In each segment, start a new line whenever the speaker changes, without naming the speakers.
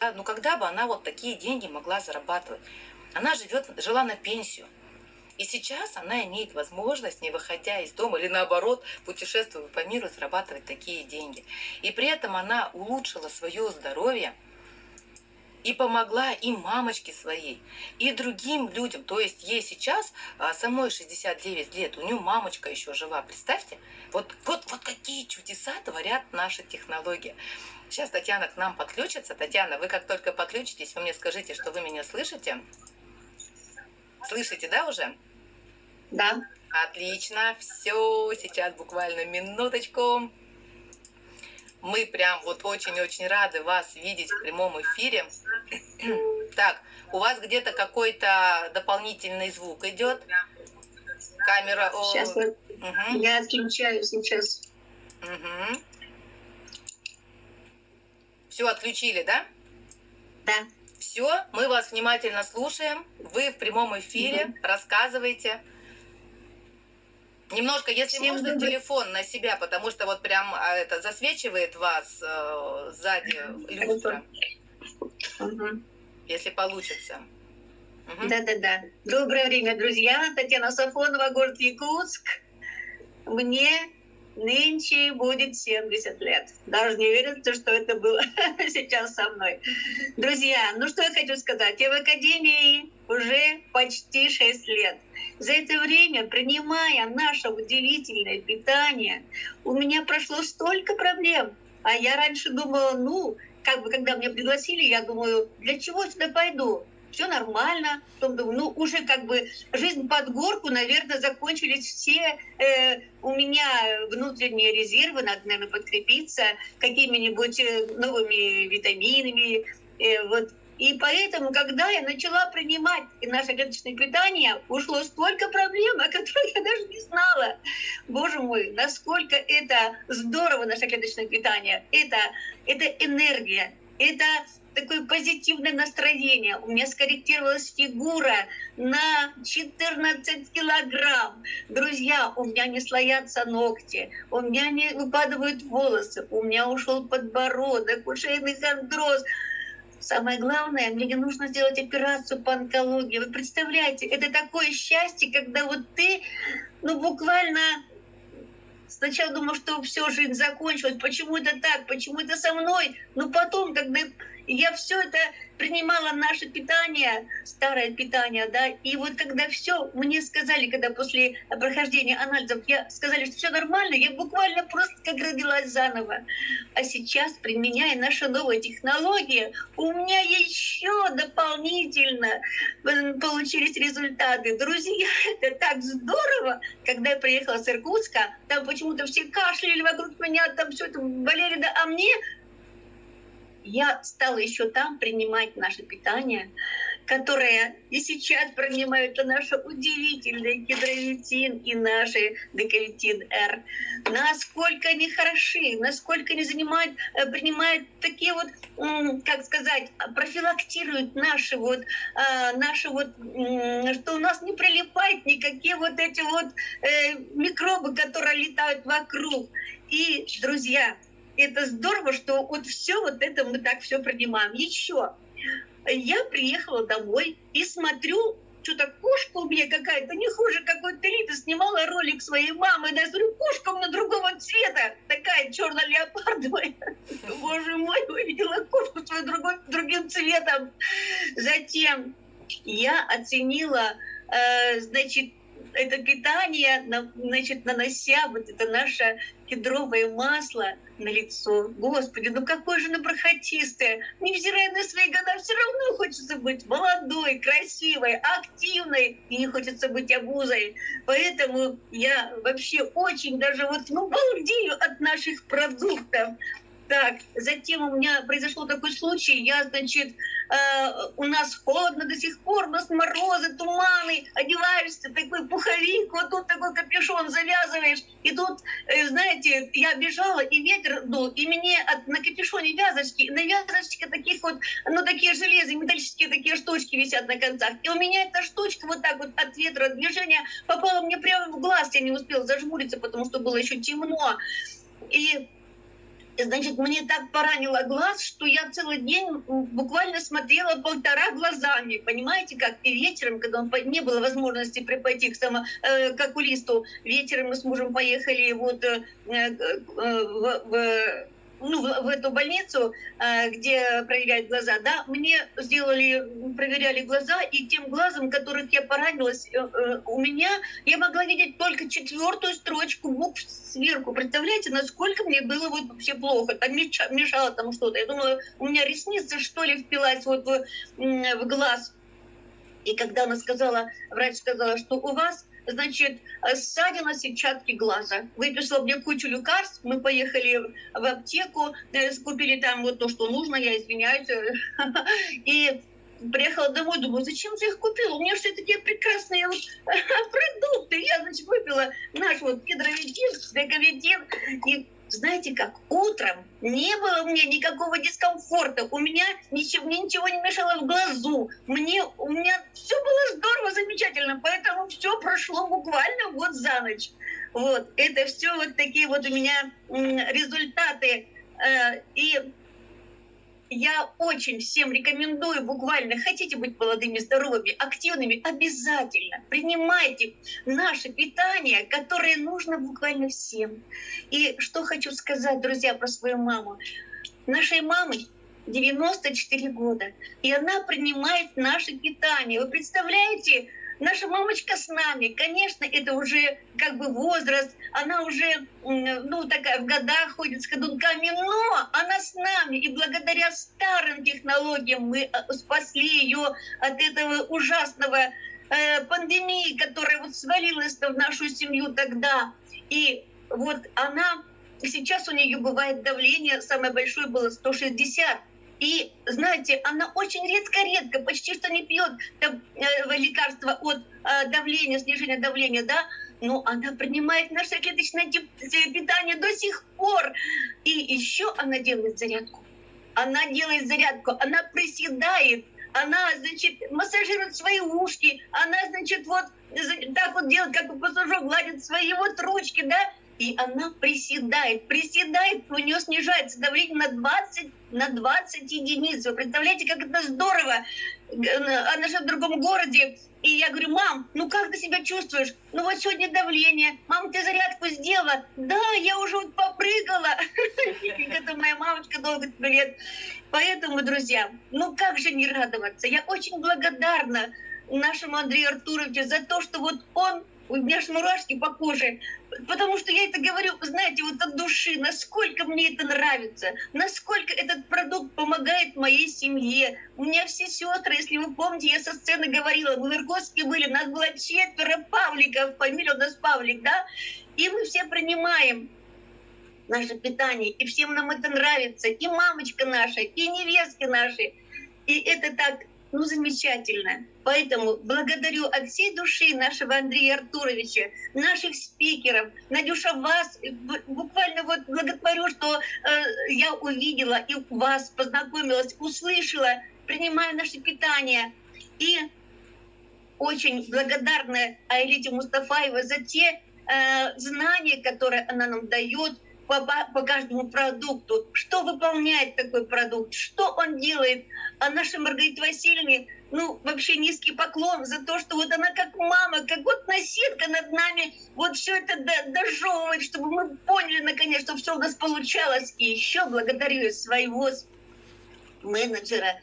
Ну когда бы она вот такие деньги могла зарабатывать? Она жила на пенсию. И сейчас она имеет возможность, не выходя из дома, или наоборот, путешествуя по миру, зарабатывать такие деньги. И при этом она улучшила свое здоровье и помогла и мамочке своей, и другим людям. То есть ей сейчас, самой 69 лет, у нее мамочка еще жива. Представьте, вот какие чудеса творят наши технологии. Сейчас Татьяна к нам подключится. Татьяна, вы как только подключитесь, вы мне скажите, что вы меня слышите. Слышите, да, уже?
Да.
Отлично, все, сейчас буквально минуточку. Мы прям вот очень-очень рады вас видеть в прямом эфире. Так, у вас где-то какой-то дополнительный звук идет? Камера...
Сейчас я отключаю сейчас.
Угу. Все отключили, да?
Да.
Все, мы вас внимательно слушаем. Вы в прямом эфире, рассказывайте. Немножко, если
Всем
можно,
добрый...
телефон на себя, потому что вот прям это засвечивает вас сзади люстра. Если получится.
Да-да-да. Доброе время, друзья. Татьяна Сафонова, город Якутск. Мне нынче будет 70 лет. Даже не верится, что это было сейчас со мной. Друзья, ну что я хочу сказать. Я в академии уже почти 6 лет. За это время, принимая наше удивительное питание, у меня прошло столько проблем. А я раньше думала, когда меня пригласили, я думаю, для чего сюда пойду? Все нормально. Потом думаю, уже жизнь под горку, наверное, закончились все у меня внутренние резервы, надо, наверное, подкрепиться какими-нибудь новыми витаминами. И поэтому, когда я начала принимать наше клеточное питание, ушло столько проблем, о которых я даже не знала. Боже мой, насколько это здорово, наше клеточное питание. Это энергия, это такое позитивное настроение. У меня скорректировалась фигура на 14 килограмм. Друзья, у меня не слоятся ногти, у меня не выпадают волосы, у меня ушел подбородок, ушейный хондроз. Самое главное, мне не нужно сделать операцию по онкологии. Вы представляете, это такое счастье, когда вот ты, буквально сначала думал, что все, жизнь закончилась, почему это так, почему это со мной, но потом, когда я все это принимала, наше питание, старое питание, да, и вот когда все мне сказали, когда после прохождения анализов сказали, что все нормально, я буквально просто как родилась заново. А сейчас, применяя наши новые технологии, у меня еще дополнительно получились результаты. Друзья, это так здорово! Когда я приехала с Иркутска, там почему-то все кашляли вокруг меня, там все это болели, да, а мне я стала еще там принимать наше питание, которое и сейчас принимают наше удивительное гидровитин и наши дековитин-Р. Насколько они хороши, насколько они принимают такие профилактируют наши что у нас не прилипают никакие эти микробы, которые летают вокруг. И, друзья, это здорово, что все это мы так все принимаем. Еще я приехала домой и смотрю, что-то кошка у меня какая-то не хуже какой-то Лиды, снимала ролик своей мамы, я смотрю, кошка у меня другого цвета, такая черно-леопардовая. Боже мой, увидела кошку свою другим цветом. Затем я оценила, это питание, нанося это наше кедровое масло на лицо. Господи, какое же оно бархатистое. Невзирая на свои года, все равно хочется быть молодой, красивой, активной, и не хочется быть обузой. Поэтому я вообще очень даже балдею от наших продуктов. Так, затем у меня произошел такой случай, у нас холодно до сих пор, у нас морозы, туманы, одеваешься, такой пуховик, вот тут такой капюшон завязываешь, и тут, знаете, я бежала, и ветер дул, и мне на капюшоне вязочки, на вязочке такие железные, металлические такие штучки висят на концах, и у меня эта штучка от ветра, от движения попала мне прямо в глаз, я не успела зажмуриться, потому что было еще темно, и Значит, мне так поранило глаз, что я целый день буквально смотрела 1,5 глазами. Понимаете как? И вечером, когда не было возможности пойти к окулисту, вечером мы с мужем поехали вот в эту больницу, где проверяют глаза, да, мне проверяли глаза, и тем глазом, которых я поранилась, я могла видеть только 4-ю строчку букв сверху. Представляете, насколько мне было вот вообще плохо, там мешало там что-то. Я думала, у меня ресница, что ли, впилась вот в глаз. И когда врач сказала, что у вас, значит, ссадина сетчатки глаза. Выписала мне кучу лекарств, мы поехали в аптеку, купили там вот то, что нужно, я извиняюсь, и приехала домой, думаю, зачем же я их купила? У меня же такие прекрасные продукты. Я, значит, выпила наш вот гидровитин, стеговитин, и знаете как, утром не было у меня никакого дискомфорта, мне ничего не мешало в глазу, у меня все было здорово, замечательно, поэтому все прошло буквально вот за ночь. Вот, это все вот такие вот у меня результаты, и я очень всем рекомендую, буквально, хотите быть молодыми, здоровыми, активными, обязательно принимайте наше питание, которое нужно буквально всем. И что хочу сказать, друзья, про свою маму. Нашей мамы 94 года, и она принимает наше питание. Вы представляете, наша мамочка с нами, конечно, это уже как бы возраст, она уже, такая в годах ходит с ходунками, но она с нами, и благодаря старым технологиям мы спасли ее от этого ужасного пандемии, которая вот свалилась в нашу семью тогда. И вот сейчас у нее бывает давление, самое большое было 160. И, знаете, она очень редко, почти что не пьет лекарства от давления, снижения давления, да, но она принимает наше клеточное питание до сих пор. И еще она делает зарядку. Она приседает, она, значит, массажирует свои ушки, она, значит, вот так вот делает, как пассажир гладит свои вот ручки, да, и она приседает, у нее снижается давление на 20 единиц. Вы представляете, как это здорово? Она живет в другом городе. И я говорю, мам, как ты себя чувствуешь? Вот сегодня давление. Мам, ты зарядку сделала? Да, я уже вот попрыгала. Это моя мамочка долго лет. Поэтому, друзья, как же не радоваться? Я очень благодарна нашему Андрею Артуровичу за то, что вот он, у меня аж мурашки по коже, потому что я это говорю, знаете, вот от души, насколько мне это нравится, насколько этот продукт помогает моей семье. У меня все сестры, если вы помните, я со сцены говорила, мы в Иркутске были, нас было 4 Павликов, фамилия у нас Павлик, да, и мы все принимаем наше питание, и всем нам это нравится, и мамочка наша, и невестки наши, и это так, замечательно. Поэтому благодарю от всей души нашего Андрея Артуровича, наших спикеров. Надюша, вас буквально вот благодарю, что я увидела и вас познакомилась, услышала, принимая наше питание. И очень благодарна Айлите Мустафаевой за те знания, которые она нам дает по каждому продукту, что выполняет такой продукт, что он делает. А нашей Маргарите Васильевне, вообще низкий поклон за то, что вот она как мама, как вот наседка над нами, вот все это дожевывает, чтобы мы поняли наконец, что все у нас получалось. И еще благодарю своего менеджера,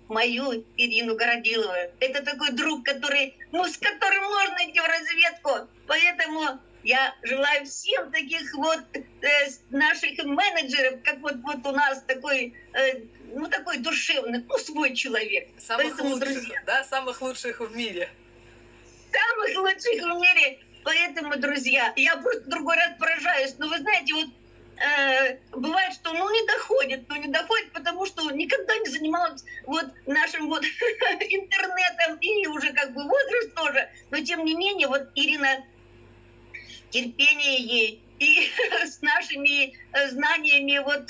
мою Ирину Городилову. Это такой друг, с которым можно идти в разведку. Поэтому я желаю всем таких вот наших менеджеров, как вот у нас такой, такой душевный, свой человек.
Самых лучших, да, самых лучших в мире.
Самых лучших в мире. Поэтому, друзья, я просто другой раз поражаюсь. Но вы знаете, вот бывает, что не доходит, потому что никогда не занималась вот нашим вот интернетом, и уже как бы возраст тоже. Но тем не менее, вот Ирина, терпение ей и с нашими знаниями, вот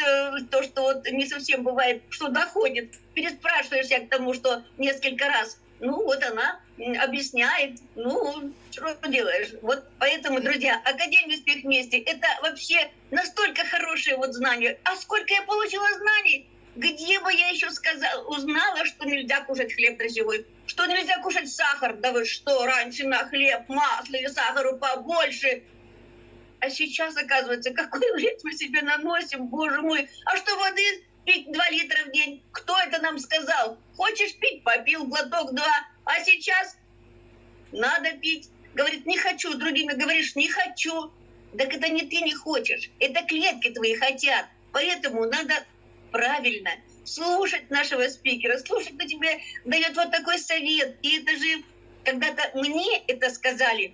то, что вот не совсем бывает, что доходит, переспрашиваешься к тому, что несколько раз. ну вот она объясняет, ну что делаешь. Вот поэтому, друзья, Академия «Успех вместе» — это вообще настолько хорошее вот знание. А сколько я получила знаний! Где бы я еще узнала, что нельзя кушать хлеб дрожжевой, что нельзя кушать сахар. Да вы что, раньше на хлеб, масло и сахару побольше. А сейчас, оказывается, какой вред мы себе наносим, боже мой. А что воды пить 2 литра в день? Кто это нам сказал? Хочешь пить? Попил глоток-два. А сейчас надо пить. Говорит, не хочу. Другими говоришь, не хочу. Так это не ты не хочешь. Это клетки твои хотят. Поэтому надо правильно слушать нашего спикера, слушать, кто тебе дает вот такой совет. И это же когда-то мне это сказали.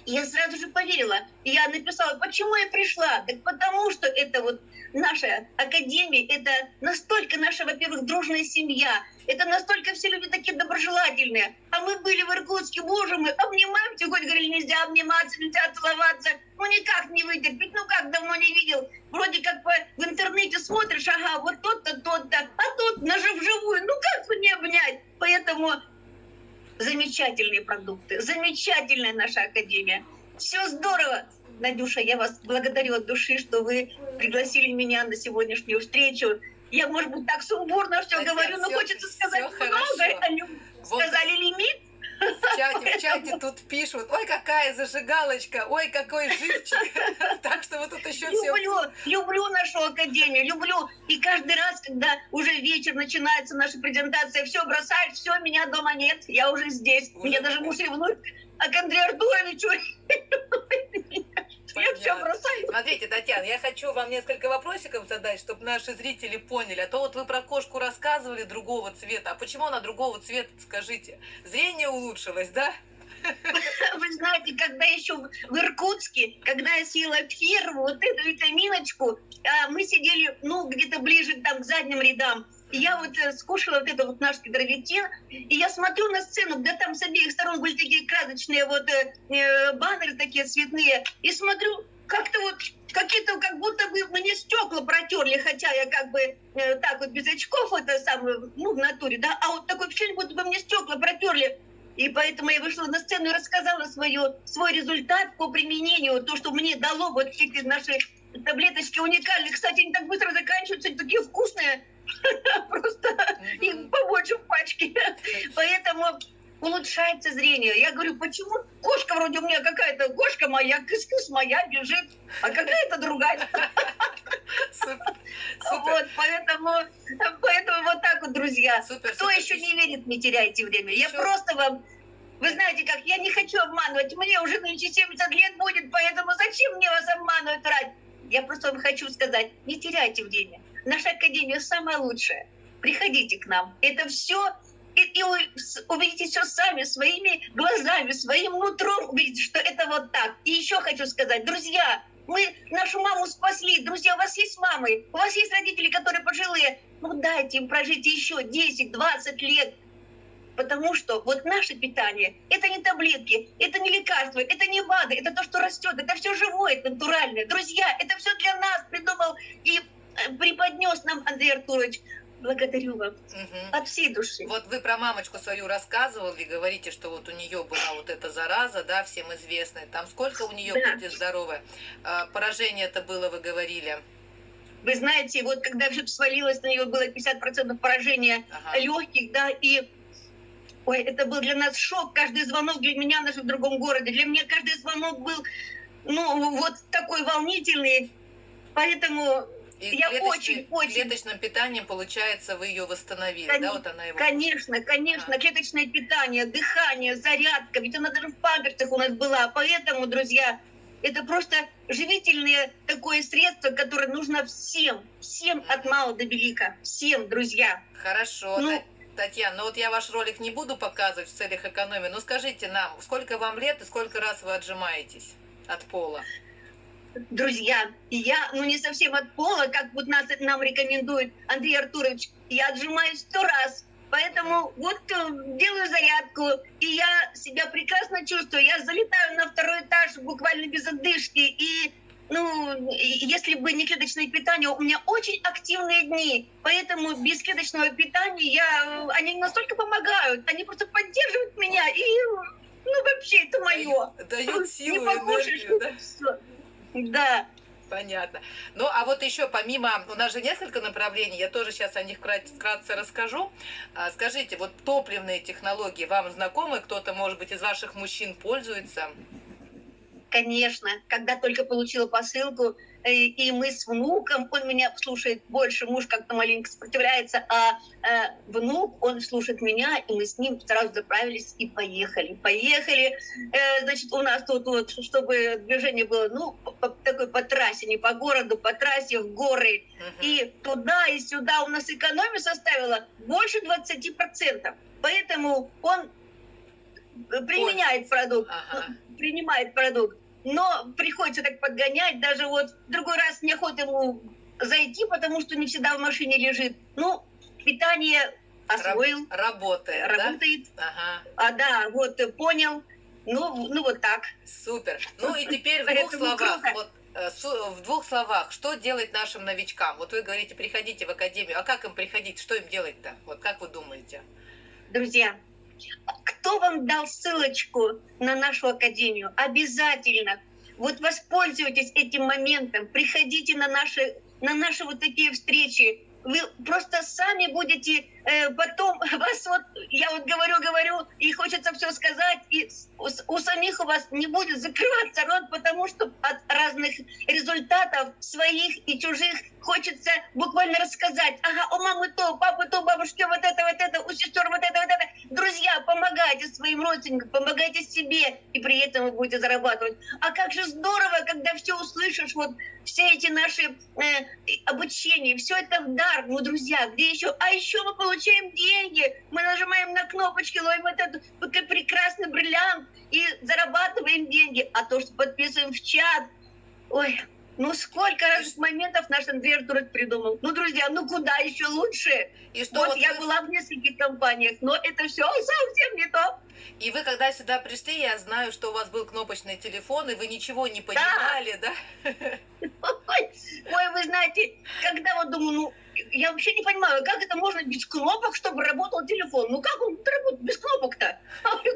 Я сразу же поверила. Я написала, почему я пришла? Так потому что это вот наша академия, это настолько наша, во-первых, дружная семья, это настолько все люди такие доброжелательные. А мы были в Иркутске, боже мой, обнимаем, сегодня говорили, нельзя обниматься, нельзя целоваться. Ну никак не вытерпеть, ну как давно не видел. Вроде как в интернете смотришь, ага, вот тот-то, тот-то, а тут вживую, ну как бы не обнять? Поэтому замечательные продукты, замечательная наша академия. Все здорово. Надюша, я вас благодарю от души, что вы пригласили меня на сегодняшнюю встречу. Я, может быть, так сумбурно все говорю, но хочется сказать много. Сказали лимит.
В чате тут пишут, ой, какая зажигалочка, ой, какой живчик. Так что вот тут еще все.
Люблю нашу академию, люблю. И каждый раз, когда уже вечер начинается наша презентация, все бросаешь, все, меня дома нет, я уже здесь. Меня даже муж ревнует, а к Андрею Артуровичу я все бросаю.
Смотрите, Татьяна, я хочу вам несколько вопросиков задать, чтобы наши зрители поняли. А то вот вы про кошку рассказывали другого цвета. А почему она другого цвета, скажите? Зрение улучшилось, да?
Вы знаете, когда еще в Иркутске, когда я съела первую вот эту витаминочку, мы сидели, ну, где-то ближе там к задним рядам. И я вот скушала вот этот вот наш кедровитин, и я смотрю на сцену, где там с обеих сторон были такие красочные вот баннеры такие цветные, и смотрю, как-то вот какие-то, как будто бы мне стекла протерли, хотя я как бы так вот без очков, это самое, ну, в натуре, да, а вот такое впечатление, будто бы мне стекла протерли. И поэтому я вышла на сцену и рассказала свой результат по применению, то, что мне дало вот эти наши таблеточки уникальные. Кстати, они так быстро заканчиваются, они такие вкусные. Просто их побольше в пачке. Поэтому улучшается зрение. Я говорю, почему кошка вроде у меня какая-то, кошка моя, кыс-кыс моя бежит, а какая-то другая. Вот, поэтому вот так вот, друзья. Кто еще не верит, не теряйте время. Я просто вам... Вы знаете как, я не хочу обманывать. Мне уже нынче 70 лет будет, поэтому зачем мне вас обманывать, врать? Я просто вам хочу сказать, не теряйте время. Наша академия самая лучшая. Приходите к нам. Это все, и вы увидите все сами, своими глазами, своим нутром увидите, что это вот так. И еще хочу сказать, друзья, мы нашу маму спасли. Друзья, у вас есть мамы, у вас есть родители, которые пожилые. Ну дайте им прожить еще 10-20 лет. Потому что вот наше питание – это не таблетки, это не лекарства, это не БАДы, это то, что растет, это все живое, это натуральное. Друзья, это все для нас придумал и преподнес нам Андрей Артурович. Благодарю вас от всей души.
Вот вы про мамочку свою рассказывали, говорите, что вот у нее была вот эта зараза, да, всем известная. Там сколько у нее, будьте здоровы, поражение это было, вы говорили?
Вы знаете, вот когда все свалилось, на нее было 50% поражения легких, да, и ой, это был для нас шок. Каждый звонок для меня даже в другом городе. Для меня каждый звонок был, ну, вот такой волнительный. Поэтому
и
я очень...
клеточным питанием, получается, вы ее восстановили, да? Вот она его...
Конечно. Клеточное питание, дыхание, зарядка. Ведь она даже в памперсах у нас была. Поэтому, друзья, это просто живительное такое средство, которое нужно всем от мала до велика. Всем, друзья.
Хорошо. Татьяна, ну вот я ваш ролик не буду показывать в целях экономии, но скажите нам, сколько вам лет и сколько раз вы отжимаетесь от пола?
Друзья, я, не совсем от пола, как вот нам рекомендует Андрей Артурович, я отжимаюсь 100 раз. Поэтому вот делаю зарядку, и я себя прекрасно чувствую. Я залетаю на 2-й этаж буквально без отдышки, и если бы не клеточное питание, у меня очень активные дни, поэтому без клеточного питания они настолько помогают, они просто поддерживают меня, и, вообще, это мое.
Дают
Не
силу,
покушаешь,
энергию, да?
всё. Да.
Понятно. Ну, а вот еще помимо, у нас же несколько направлений, я тоже сейчас о них вкратце расскажу. Скажите, вот топливные технологии вам знакомы? Кто-то, может быть, из ваших мужчин пользуется?
Конечно, когда только получила посылку, и мы с внуком, он меня слушает больше, муж как-то маленько сопротивляется, а внук, он слушает меня, и мы с ним сразу заправились и поехали. Поехали, значит, у нас тут вот, чтобы движение было, по трассе, не по городу, по трассе, в горы. И туда, и сюда у нас экономия составила больше 20%. Поэтому он применяет продукт, принимает продукт. Но приходится так подгонять, даже вот в другой раз неохота ему зайти, потому что не всегда в машине лежит. Питание освоил.
Работает, да?
Да? Вот понял. Вот так.
Супер. Ну и теперь в двух словах, что делать нашим новичкам? Вот вы говорите, приходите в академию. А как им приходить? Что им делать-то? Вот как вы думаете?
Друзья, кто вам дал ссылочку на нашу академию? Обязательно. Вот воспользуйтесь этим моментом, приходите на наши вот такие встречи. Вы просто сами будете потом, я вот говорю, и хочется все сказать, и у самих у вас не будет закрываться рот, потому что от разных результатов своих и чужих хочется буквально рассказать. Ага, у мамы то, у папы то, у бабушки вот это, у сестер вот это. Друзья, помогайте своим родственникам, помогайте себе, и при этом вы будете зарабатывать. А как же здорово, когда все услышишь, вот все эти наши обучения, все это в дар, друзья, где еще? А еще мы получаем деньги, мы нажимаем на кнопочки, ловим этот прекрасный бриллиант и зарабатываем деньги. А то, что подписываем в чат, сколько разных моментов наш Андрей Артурович придумал. Друзья, куда еще лучше?
И что
я была в нескольких компаниях, но это все совсем не то.
И вы, когда сюда пришли, я знаю, что у вас был кнопочный телефон, и вы ничего не понимали, да?
Вы знаете, когда думаю, я вообще не понимаю, как это можно без кнопок, чтобы работал телефон? Как он работает без кнопок-то?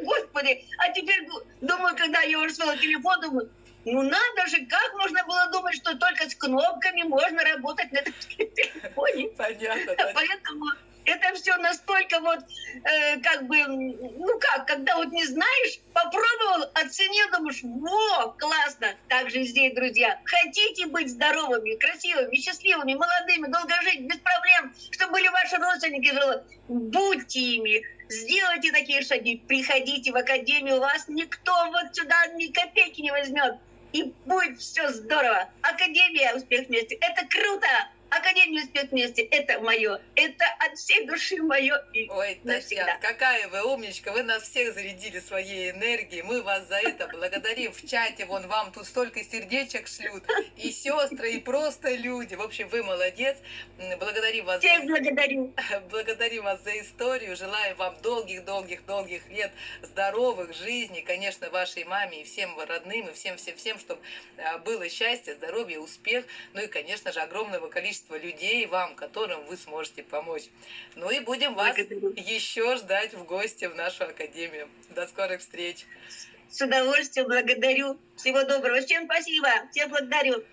Господи, а теперь думаю, когда я уже свела телефон, думаю, надо же, как можно было думать, что только с кнопками можно работать на этом телефоне.
Понятно.
Поэтому это все настолько когда не знаешь, попробовал, оценил, думаешь, классно. Так же и здесь, друзья. Хотите быть здоровыми, красивыми, счастливыми, молодыми, долго жить, без проблем, чтобы были ваши родственники, будьте ими. Сделайте такие шаги, приходите в академию, вас никто сюда ни копейки не возьмет. И будет все здорово. Академия «Успех вместе» — это круто! Академия «Успех вместе» — это мое. Это от всей души мое и
Ой, Татьяна, какая вы умничка. Вы нас всех зарядили своей энергией. Мы вас за это благодарим. В чате вам тут столько сердечек шлют. И сестры, и просто люди. В общем, вы молодец. Благодарим вас.
Всех благодарю.
Благодарим вас за историю. Желаем вам долгих лет здоровых жизней. Конечно, вашей маме и всем родным, и всем, чтобы было счастье, здоровье, успех. Ну и, конечно же, огромного количества людей вам, которым вы сможете помочь. И будем вас еще ждать в гости в нашу академию. До скорых встреч.
С удовольствием благодарю. Всего доброго. Всем спасибо. Всех благодарю.